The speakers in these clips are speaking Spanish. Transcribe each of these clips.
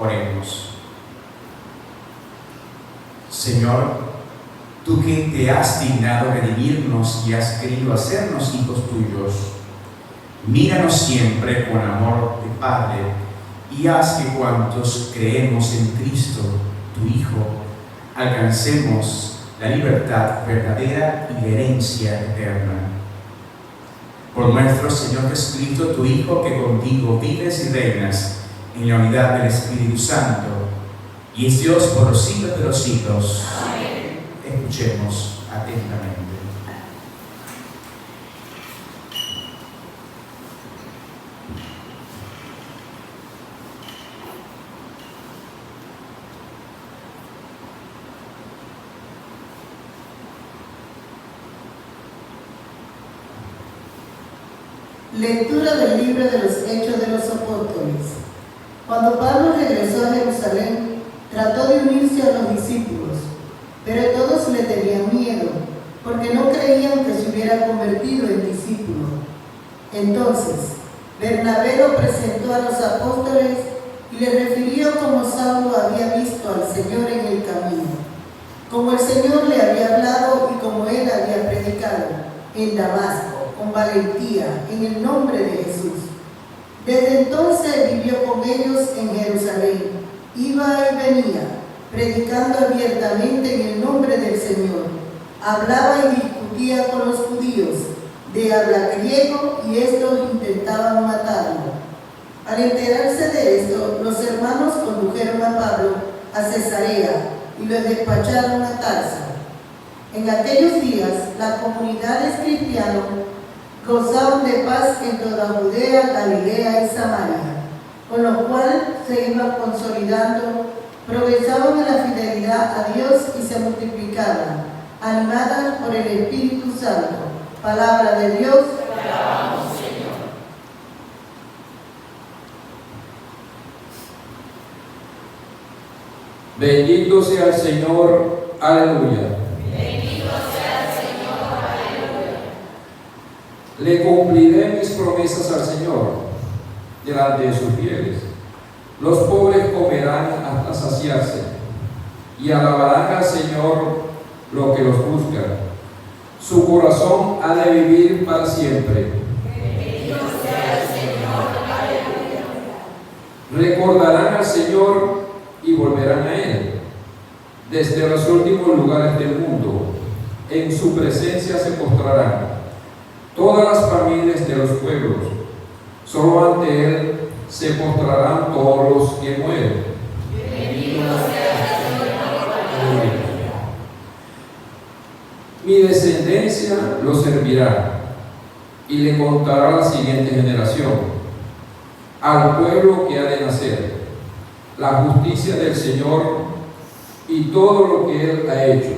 Oremos. Señor, tú que te has dignado redimirnos y has querido hacernos hijos tuyos, míranos siempre con amor de Padre y haz que cuantos creemos en Cristo, tu Hijo, alcancemos la libertad verdadera y la herencia eterna. Por nuestro Señor Jesucristo, tu Hijo, que contigo vives y reinas en la unidad del Espíritu Santo, y es Dios por los siglos de los siglos. Amén. Escuchemos atentamente. Lectura del libro de los Hechos de los Apóstoles. Cuando Pablo regresó a Jerusalén, trató de unirse a los discípulos, pero todos le tenían miedo, porque no creían que se hubiera convertido en discípulo. Entonces, Bernabé lo presentó a los apóstoles y le refirió cómo Saulo había visto al Señor en el camino, como el Señor le había hablado y como él había predicado en Damasco, con valentía, en el nombre de Jesús. Desde entonces vivió con ellos en Jerusalén, iba y venía, predicando abiertamente en el nombre del Señor. Hablaba y discutía con los judíos de habla griego y estos intentaban matarlo. Al enterarse de esto, los hermanos condujeron a Pablo a Cesarea y lo despacharon a Tarso. En aquellos días, las comunidades cristianas gozaban de paz en toda Judea, Galilea y Samaria, con lo cual se iban consolidando, progresaban en la fidelidad a Dios y se multiplicaban, animadas por el Espíritu Santo. Palabra de Dios. Te alabamos, Señor. Bendito sea el Señor. Aleluya. Le cumpliré mis promesas al Señor delante de sus fieles. Los pobres comerán hasta saciarse y alabarán al Señor los que los buscan. Su corazón ha de vivir para siempre. Bendito sea el Señor. Aleluya. Recordarán al Señor y volverán a Él. Desde los últimos lugares del mundo, en su presencia se postrarán todas las familias de los pueblos, solo ante Él se postrarán todos los que mueren. Bendito sea el Señor. Mi descendencia lo servirá y le contará a la siguiente generación, al pueblo que ha de nacer, la justicia del Señor y todo lo que Él ha hecho.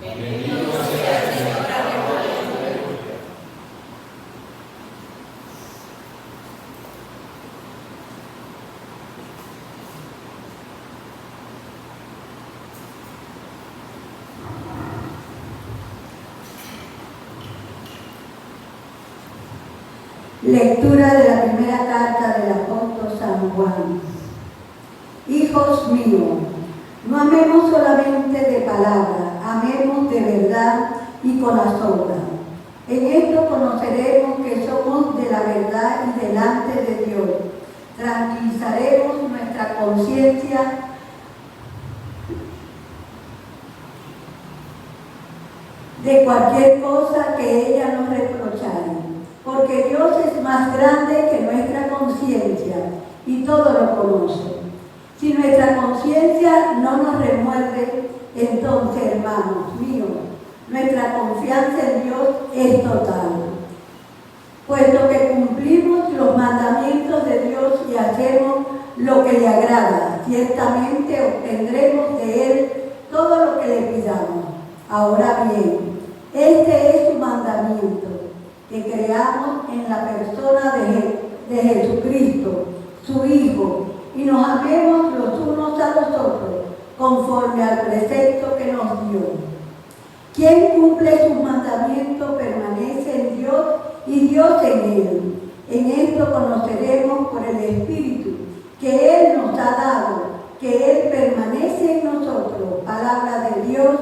Bendito sea el Señor. Lectura de la primera carta del apóstol San Juan. Hijos míos, no amemos solamente de palabra, amemos de verdad y con las obras. En esto conoceremos que somos de la verdad y delante de Dios. Tranquilizaremos nuestra conciencia de cualquier cosa que ella nos reprochara, porque Dios es más grande que nuestra conciencia y todo lo conoce. Si nuestra conciencia no nos remuerde, entonces, hermanos míos, nuestra confianza en Dios es total. Puesto que cumplimos los mandamientos de Dios y hacemos lo que le agrada, ciertamente obtendremos de Él todo lo que le pidamos. Ahora bien, este es su mandamiento, que creamos en la persona de Jesucristo, su Hijo, y nos amemos los unos a los otros, conforme al precepto que nos dio. Quien cumple sus mandamientos permanece en Dios y Dios en él. En esto conoceremos por el Espíritu que Él nos ha dado, Palabra de Dios.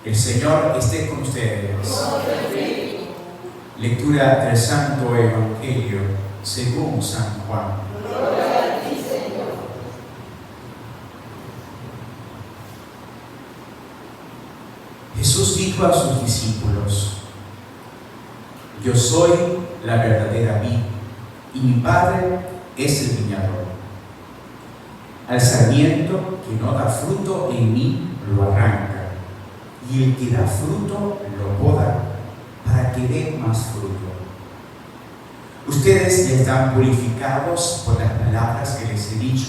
El Señor esté con ustedes. Lectura del Santo Evangelio según San Juan. Jesús dijo a sus discípulos: Yo soy la verdadera vid, y mi Padre es el viñador. Al sarmiento que no da fruto en mí lo arranca, y el que da fruto lo poda para que dé más fruto. Ustedes ya están purificados por las palabras que les he dicho.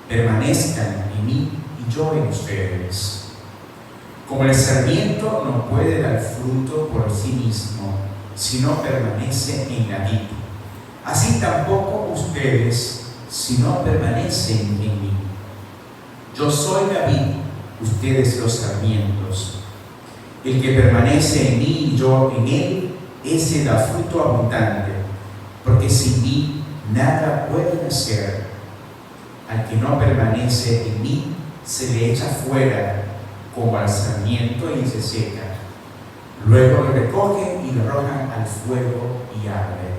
Permanezcan en mí y yo en ustedes. Como el sarmiento no puede dar fruto por sí mismo si no permanece en la vid, así tampoco ustedes si no permanecen en mí. Yo soy la vid, ustedes los sarmientos. El que permanece en mí y yo en él, ese da fruto abundante, porque sin mí nada pueden hacer. Al que no permanece en mí, se le echa fuera como al sarmiento y se seca. Luego lo recogen y lo arrojan al fuego y arde.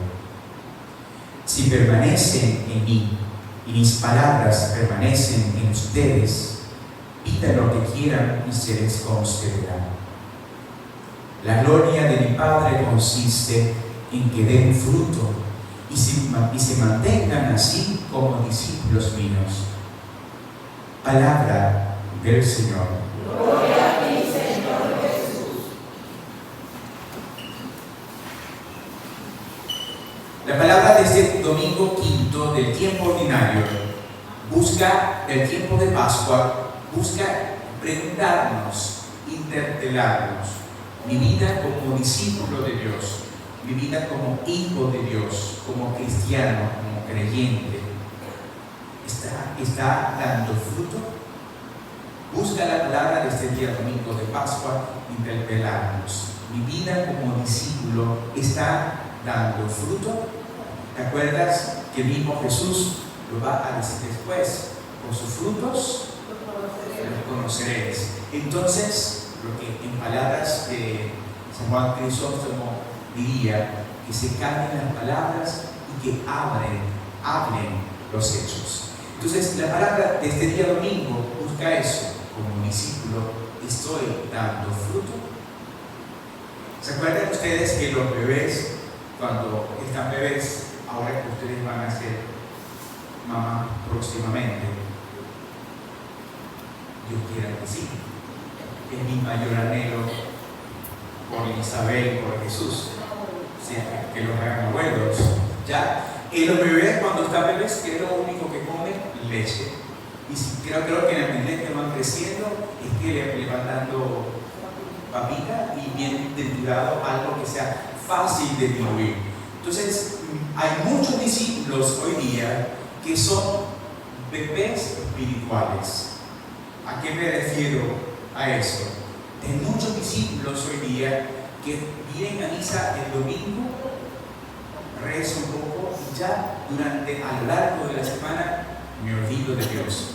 Si permanecen en mí y mis palabras permanecen en ustedes, pidan lo que quieran y se les concederá. La gloria de mi Padre consiste en que den fruto y se mantengan así como discípulos míos. Palabra del Señor. Gloria a ti, Señor Jesús. La palabra de este domingo quinto del tiempo ordinario busca, del tiempo de Pascua, busca preguntarnos, interpelarnos. Mi vida como discípulo de Dios, mi vida como hijo de Dios, como cristiano, como creyente, ¿está dando fruto? Busca la palabra de este día domingo de Pascua, interpelarnos. Mi vida como discípulo está dando fruto. ¿Te acuerdas que mismo Jesús lo va a decir después? Por sus frutos los conoceréis. Entonces, lo que en palabras de San Juan Crisóstomo diría, que se cambien las palabras y que hablen los hechos. Entonces, la palabra de este día domingo busca eso. Como discípulo, ¿estoy dando fruto? ¿Se acuerdan ustedes que los bebés, cuando están bebés, ahora que ustedes van a ser mamá próximamente, Dios quiera que sí, es mi mayor anhelo por Isabel, por Jesús, sí, que los hagan abuelos. Ya, los bebés cuando están bebés, ¿qué es lo único que comen? Leche. Y creo que en la medida que van creciendo es que le van dando papita y bien triturado, algo que sea fácil de diluir. Entonces, hay muchos discípulos hoy día que son bebés espirituales. ¿A qué me refiero a eso? Hay muchos discípulos hoy día que vienen a misa el domingo, rezan un poco y ya a lo largo de la semana me olvido de Dios.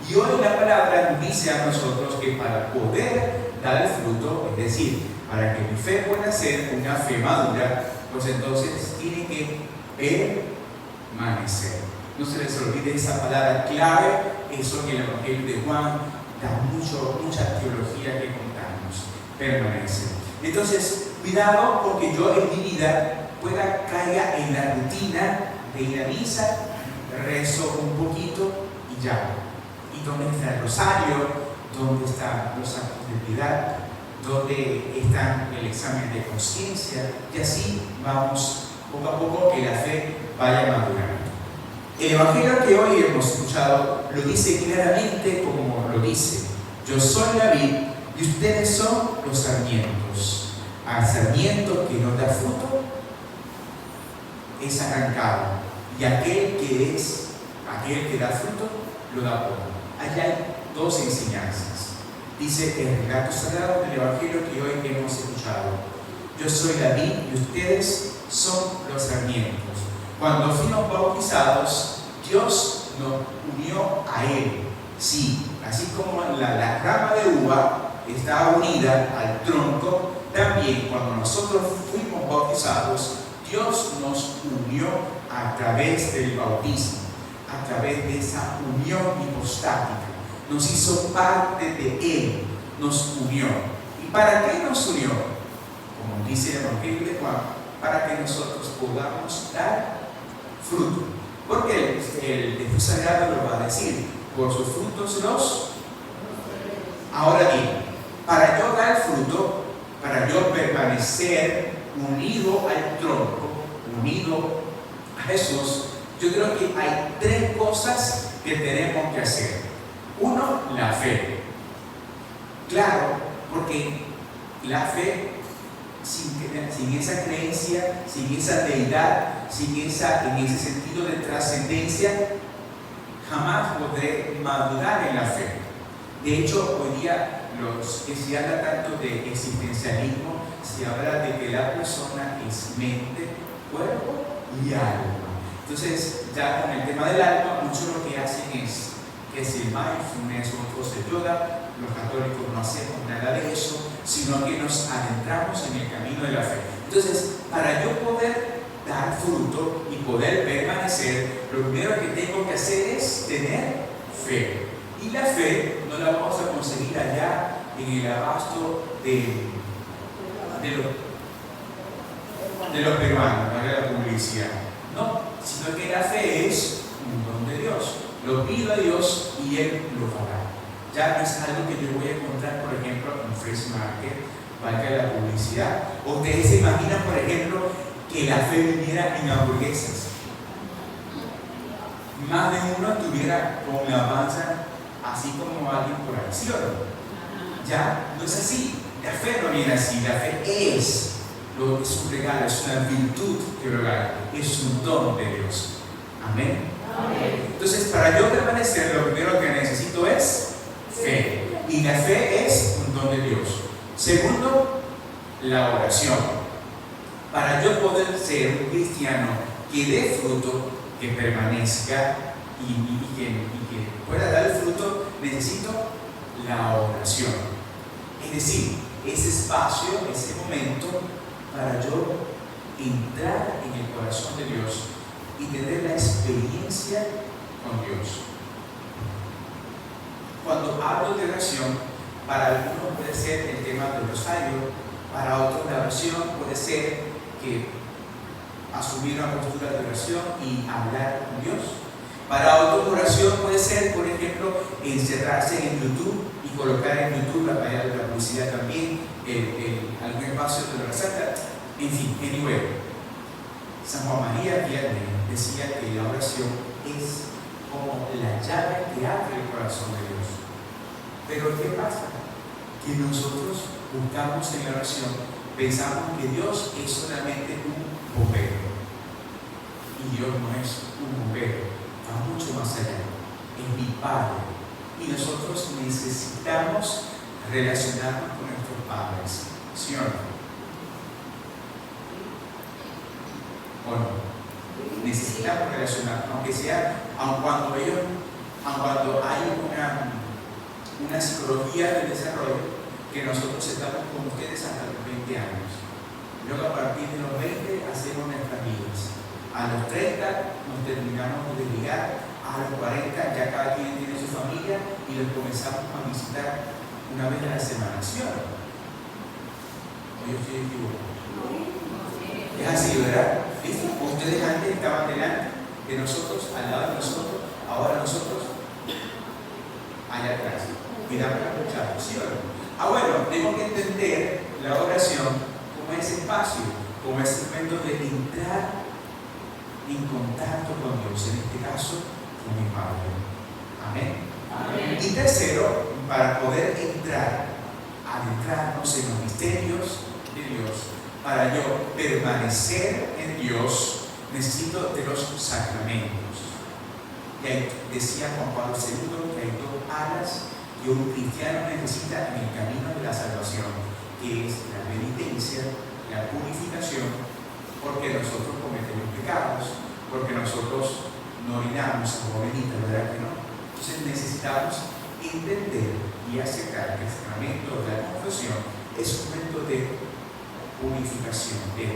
Y hoy la palabra nos dice a nosotros que para poder dar el fruto, es decir, para que mi fe pueda ser una fe madura, pues entonces tiene que permanecer. No se les olvide esa palabra clave, eso que el Evangelio de Juan da mucha teología que contamos. Permanecer. Entonces, cuidado porque yo en mi vida caiga en la rutina de ir a misa, rezo un poquito y ya. ¿Y dónde está el rosario? ¿Dónde están los actos de piedad? ¿Dónde está el examen de conciencia? Y así vamos poco a poco que la fe vaya madurando. El evangelio que hoy hemos escuchado lo dice claramente como lo dice. Yo soy la vid y ustedes son los sarmientos. Al sarmiento que no da fruto es arrancado, y aquel que da fruto lo da poda. Allá hay dos enseñanzas. Dice el relato sagrado del evangelio que hoy hemos escuchado: yo soy la vid y ustedes son los sarmientos. Cuando fuimos bautizados, Dios nos unió a Él. Sí, así como la rama de uva está unida al tronco, también cuando nosotros fuimos bautizados, Dios nos unió a través del bautismo, a través de esa unión hipostática. Nos hizo parte de Él, nos unió. ¿Y para qué nos unió? Como dice el Evangelio de Juan, para que nosotros podamos dar fruto. Porque el Jesús Sagrado lo va a decir: por sus frutos los. Ahora bien, para yo dar fruto, para yo permanecer unido al tronco, unido a Jesús, yo creo que hay tres cosas que tenemos que hacer. Uno, la fe. Claro, porque la fe, sin esa creencia, sin esa deidad, en ese sentido de trascendencia, jamás podré madurar en la fe. De hecho, hoy día que se habla tanto de existencialismo, se habla de que la persona es mente, cuerpo y alma. Entonces, ya con el tema del alma, muchos lo que hacen es que es el mindfulness, otros el yoga. Los católicos no hacemos nada de eso, sino que nos adentramos en el camino de la fe. Entonces, para yo poder dar fruto y poder permanecer, lo primero que tengo que hacer es tener fe. Y la fe no la vamos a conseguir allá en el abasto de los peruanos, no de la publicidad. No, sino que la fe es un don de Dios. Lo pido a Dios y Él lo hará. Ya no es algo que yo voy a encontrar, por ejemplo, en Fresh Market, valga la publicidad. Ustedes se imaginan, por ejemplo, que la fe viniera en hamburguesas. Más de uno estuviera con la panza así como alguien por acción. Ya no es así. La fe no viene así. La fe es un regalo, es una virtud que regala, es un don de Dios. Amén. Amén. Entonces, para yo permanecer, lo primero que necesito es fe. Y la fe es un don de Dios. Segundo, la oración. Para yo poder ser un cristiano que dé fruto, que permanezca y que pueda dar fruto, necesito la oración. Es decir, ese espacio, ese momento para yo entrar en el corazón de Dios y tener la experiencia con Dios. Cuando hablo de oración, para algunos puede ser el tema del rosario, para otros la oración puede ser que asumir una postura de oración y hablar con Dios. Para otros oración puede ser, por ejemplo, encerrarse en YouTube y colocar en YouTube la publicidad también, algún espacio de la santa. En fin, anyway, San Juan María Vianney decía que la oración es como la llave que abre el corazón de Dios. Pero ¿qué pasa? Que nosotros buscamos en la oración, pensamos que Dios es solamente un bombero. Y Dios no es un bombero, va mucho más allá. Es mi Padre. Y nosotros necesitamos relacionarnos con nuestros padres. ¿Sí o no? ¿O no? Necesitamos relacionarnos, aunque sea, aun cuando hay una psicología del desarrollo, que nosotros estamos con ustedes hasta los 20 años. Luego, a partir de los 20, hacemos nuestras vidas. A los 30 nos terminamos de desligar, a los 40 ya cada quien tiene su familia y los comenzamos a visitar una vez a la semana. ¿Sí o no? Yo estoy equivocado. Es así, ¿verdad? ¿Viste? Ustedes antes estaban delante de nosotros, al lado de nosotros, ahora nosotros allá atrás. Miramos a escuchar, ¿sí o no? Bueno, tengo que entender la oración como ese espacio, como ese momento de entrar en contacto con Dios, en este caso con mi Padre. Amén. Amén. Y tercero, para poder adentrarnos en los misterios de Dios, para yo permanecer en Dios, necesito de los sacramentos. Y ahí decía Juan Pablo II que hay dos alas que un cristiano necesita en el camino de la salvación, que es la penitencia, la purificación, porque nosotros cometemos pecados, porque nosotros no orinamos como Benita, ¿verdad que no? Entonces necesitamos entender y aceptar que el sacramento de la confesión es un momento de purificación, de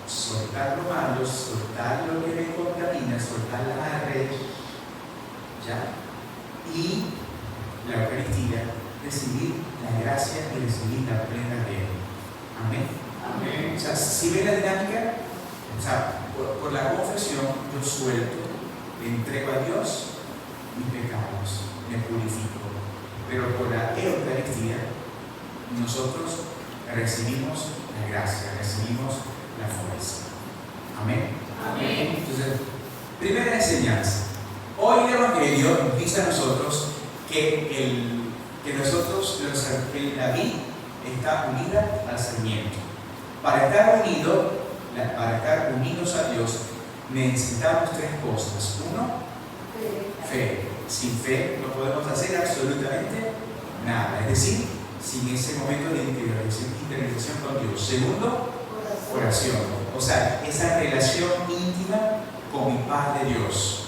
soltar lo malo, soltar lo que me contamina, soltar la red, ¿ya? Y la Eucaristía, recibir la gracia y recibir la plena de Él. Amén. Amén. O sea, si ve la dinámica, o sea, por la confesión yo suelto, le entrego a Dios mis pecados, me purifico. Pero por la Eucaristía nosotros recibimos la gracia, recibimos la fuerza. Amén. Amén. Entonces, primera enseñanza. Hoy el Evangelio nos dice a nosotros que la vid está unida al sarmiento. Para estar unidos a Dios necesitamos tres cosas. Uno, fe. Sin fe no podemos hacer absolutamente nada. Es decir, sin ese momento de interiorización con Dios. Segundo, oración. O sea, esa relación íntima con mi Padre Dios.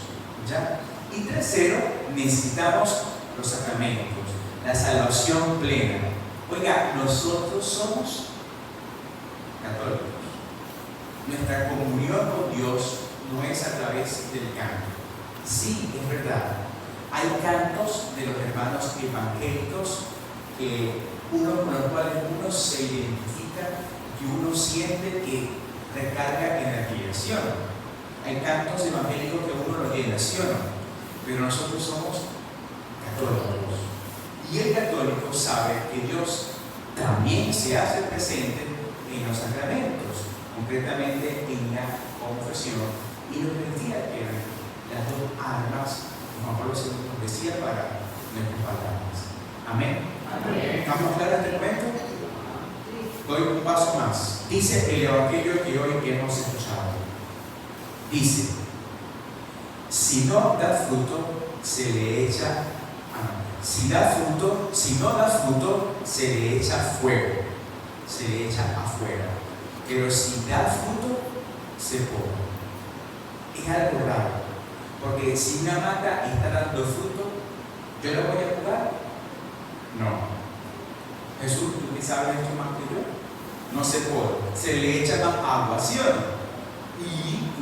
¿Ya? Y tercero, necesitamos los sacramentos, la salvación plena. Oiga, nosotros somos católicos. Nuestra comunión con Dios no es a través del canto. Sí, es verdad. Hay cantos de los hermanos evangélicos con los cuales uno se identifica y uno siente que recarga energía. Hay cantos evangélicos que uno los llena, ¿sí o no? Pero nosotros somos católicos. Y el católico sabe que Dios también se hace presente en los sacramentos, concretamente en la confesión y la Eucaristía, que eran las dos armas que Juan Pablo II nos decía para nuestras palabras. Amén. Amén. ¿Estamos claros en este momento? Doy un paso más. Dice el Evangelio que hoy hemos escuchado. Dice, si no da fruto, se le echa si no da fruto, se le echa fuego, se le echa afuera. Pero si da fruto, se poda. Es algo raro, porque si una mata está dando fruto, ¿yo la voy a podar? No. Jesús, ¿tú que sabes esto más que yo? No se poda, se le echa más agua, ¿sí o no?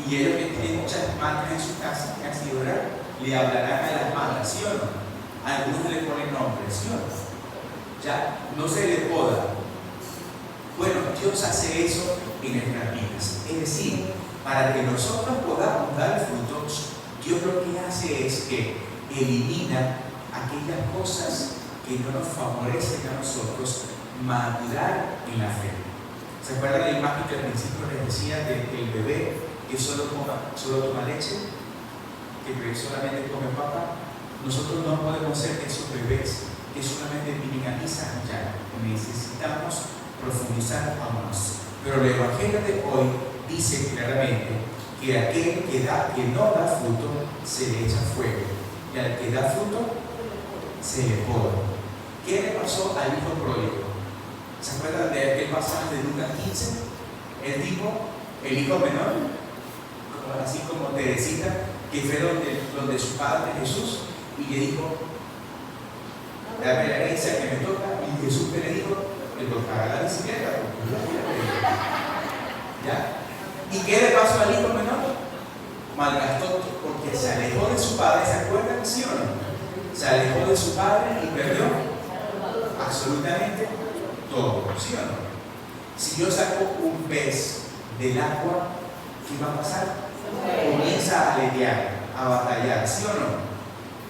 Y ellos que tienen muchas matas en su casa, que así orar, le hablarán a las matas, ¿sí o no? Algunos le ponen nombre, ¿sí o no? Ya, no se le poda. Bueno, Dios hace eso en nuestras vidas. Es decir, para que nosotros podamos dar frutos, Dios lo que hace es que elimina aquellas cosas que no nos favorecen a nosotros madurar en la fe. ¿Se acuerdan de la imagen que al principio les decía del bebé que solo toma leche, que solamente come papa? Nosotros no podemos ser esos bebés que solamente minimalizan ya. Necesitamos profundizar aún más. Pero el Evangelio de hoy dice claramente que aquel que no da fruto se le echa fuego, y al que da fruto se le poda. ¿Qué le pasó al hijo pródigo? ¿Se acuerdan de aquel pasaje de Lucas 15? El hijo menor, así como Teresita, que fue donde su padre Jesús, y le dijo, dame la herencia que me toca, y Jesús le dijo, le tocará la bicicleta. ¿Ya? ¿Y qué le pasó al hijo menor? Malgastó, porque se alejó de su padre. ¿Se acuerdan, sí o no? Se alejó de su padre y perdió absolutamente todo, ¿sí o no? Si yo saco un pez del agua, ¿qué va a pasar? Comienza a aletear, a batallar, ¿sí o no?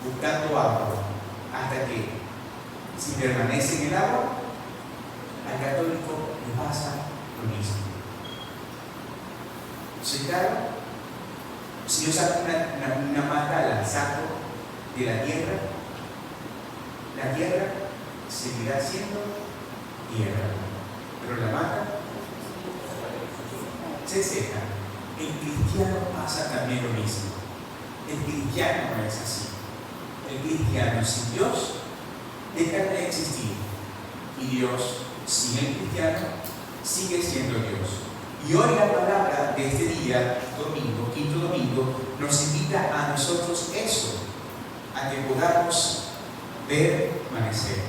Buscando agua, hasta que, si permanece en el agua, al católico le pasa lo mismo. ¿Sí, claro? Si yo saco una mata, la saco de la tierra seguirá siendo tierra, pero la mata se seca. El cristiano pasa también lo mismo. El cristiano no es así. El cristiano, sin Dios, deja de existir, y Dios, sin el cristiano, sigue siendo Dios. Y hoy la palabra de este día, domingo, quinto domingo, nos invita a nosotros eso, a que podamos permanecer.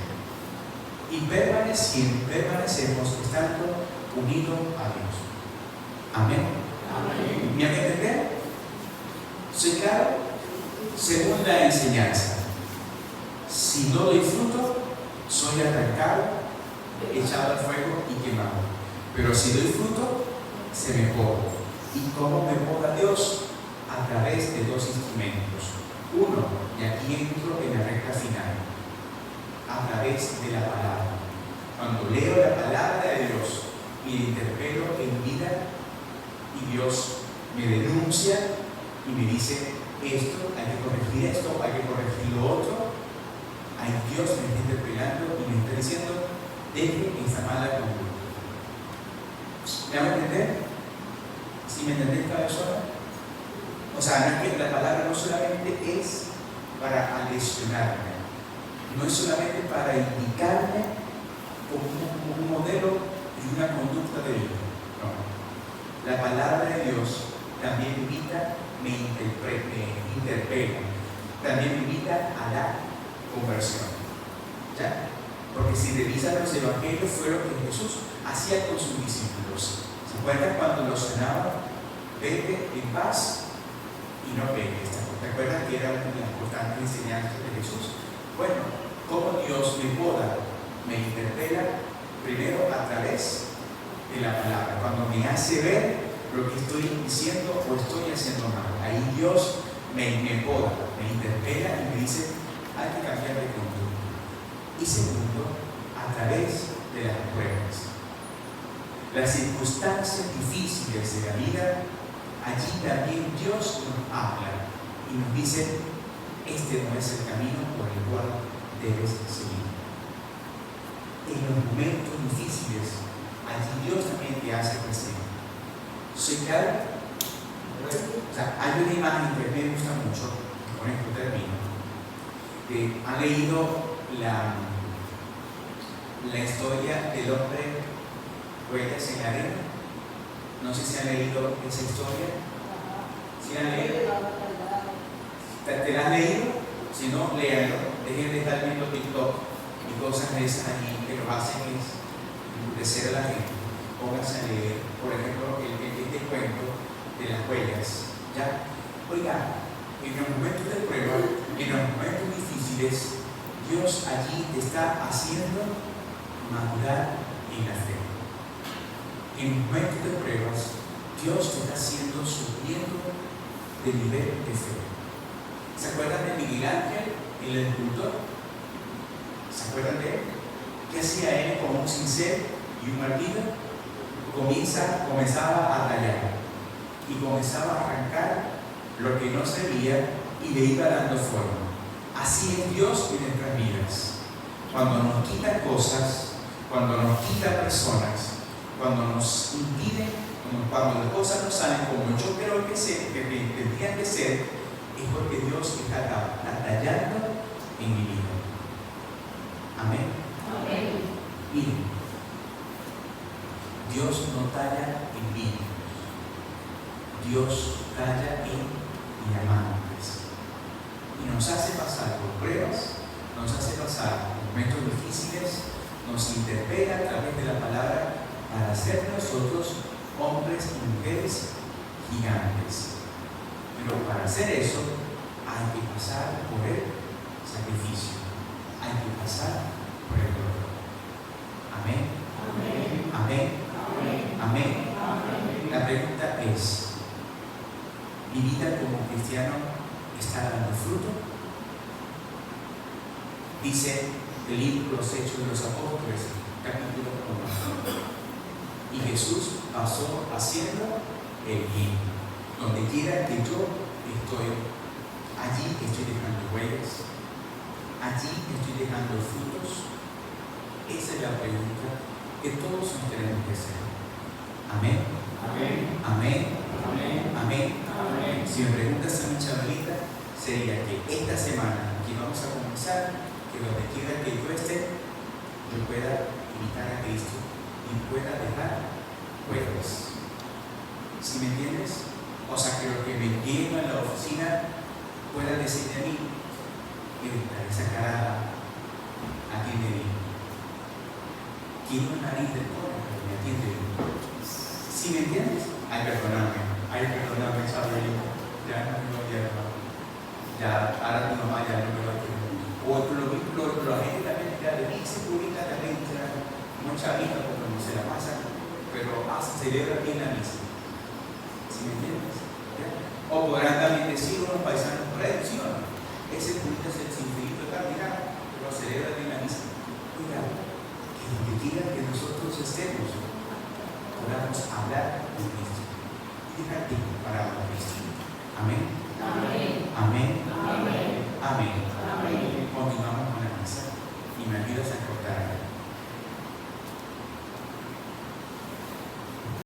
Y permanecemos estando unidos a Dios. Amén. Amén. ¿Me han entender? ¿Soy claro? Segunda enseñanza. Si no doy fruto, soy arrancado, echado al fuego y quemado. Pero si doy fruto, se me poda. ¿Y cómo me poda Dios? A través de dos instrumentos. Uno, y aquí entro en la recta final, a través de la palabra. Cuando leo la palabra de Dios y la interpelo en vida, y Dios me denuncia y me dice esto, hay que corregir esto, hay que corregir lo otro. Ahí Dios me está interpelando y me está diciendo, deje esa mala conducta. ¿Me van a entender? ¿Sí me entendés, cabezona? O sea, no es que la palabra no solamente es para aleccionarme, no es solamente para indicarme como un modelo y una conducta de vida. No. La palabra de Dios también invita, me interpela, también me invita a la conversión. ¿Ya? Porque si revisan los evangelios, fue lo que Jesús hacía con sus discípulos. ¿Se acuerdan cuando los sanaba? Vete en paz y no peques. ¿Te acuerdas que era una de las importantes enseñanzas de Jesús? Bueno, ¿cómo Dios me poda? Me interpela primero a través de la palabra, cuando me hace ver lo que estoy diciendo o estoy haciendo mal. Ahí Dios me poda, me interpela y me dice, hay que cambiar de conducta. Y segundo, a través de las pruebas. Las circunstancias difíciles de la vida, allí también Dios nos habla y nos dice, este no es el camino por el cual debes seguir. En los momentos difíciles, allí Dios también te hace presente. ¿Soy claro? O sea, hay una imagen que me gusta mucho, con esto termino. ¿Han leído la historia del hombre huellas en la arena? No sé si han leído esa historia. ¿Sí han leído? ¿Te la has leído? Si no, léanlo. Dejen de estar viendo TikTok y cosas de esas allí que lo hacen es endurecer a la gente. Pónganse a leer, por ejemplo, este cuento de las huellas. ¿Ya? Oiga, en los momentos de prueba, en los momentos difíciles, Dios allí te está haciendo madurar en la fe. En momentos de pruebas, Dios te está haciendo subiendo de nivel de fe. ¿Se acuerdan de Miguel Ángel, el escultor? ¿Se acuerdan de él? ¿Qué hacía él con un cincel y un martillo? Comenzaba a tallar y comenzaba a arrancar lo que no se veía y le iba dando forma. Así es Dios en nuestras vidas. Cuando nos quita cosas, cuando nos quita personas, cuando nos impide, cuando las cosas no salen como yo creo que tendrían que ser, es porque Dios está tallando en mi vida. Amén. Amén. Miren, Dios no talla en mí, Dios talla en diamantes y nos hace pasar por pruebas, nos hace pasar por momentos difíciles, nos interpela a través de la palabra para hacer nosotros hombres y mujeres gigantes. Pero para hacer eso hay que pasar por el sacrificio, hay que pasar por el dolor. Amén. Amén. Amén. Amén. Amén. Amén. La pregunta es, ¿mi vida como cristiano está dando fruto? Dice el libro Los Hechos de los Apóstoles, capítulo 1. Y Jesús pasó haciendo el bien. Donde quiera que yo allí estoy dejando huellas, allí estoy dejando frutos. Esa es la pregunta que todos nos tenemos que hacer. Amén. Amén. Amén. Amén. Amén. Amén. Si me preguntas a mi chavalita, sería que esta semana que vamos a comenzar, que donde quiera que yo esté, yo pueda imitar a Cristo y pueda dejar huellas. ¿Sí me entiendes? O sea, que lo que me lleno en la oficina pueda decirle a mí, esa cara atiende bien. Quiero una nariz del coro, pero me atiende bien. ¿Sí me entiendes? Ay, perdóname, Chabelita. Ya no me voy a llamar. Ya, ahora mi mamá ya no me va a querer. O la gente también ya de mí se publica también, no chavita porque no se la pasa, pero celebra bien la misa. ¿Sí me entiendes? ¿Ya? O podrán también decir unos paisanos por ahí, ¿sí o no? Ese culto es el sinfínito cardinal, pero celebra bien la misa. Cuidado, que donde quiera que nosotros estemos, podamos hablar con Cristo y dejar tiempo para hablar con Cristo. Amén. Amén. Amén. Amén. Amén.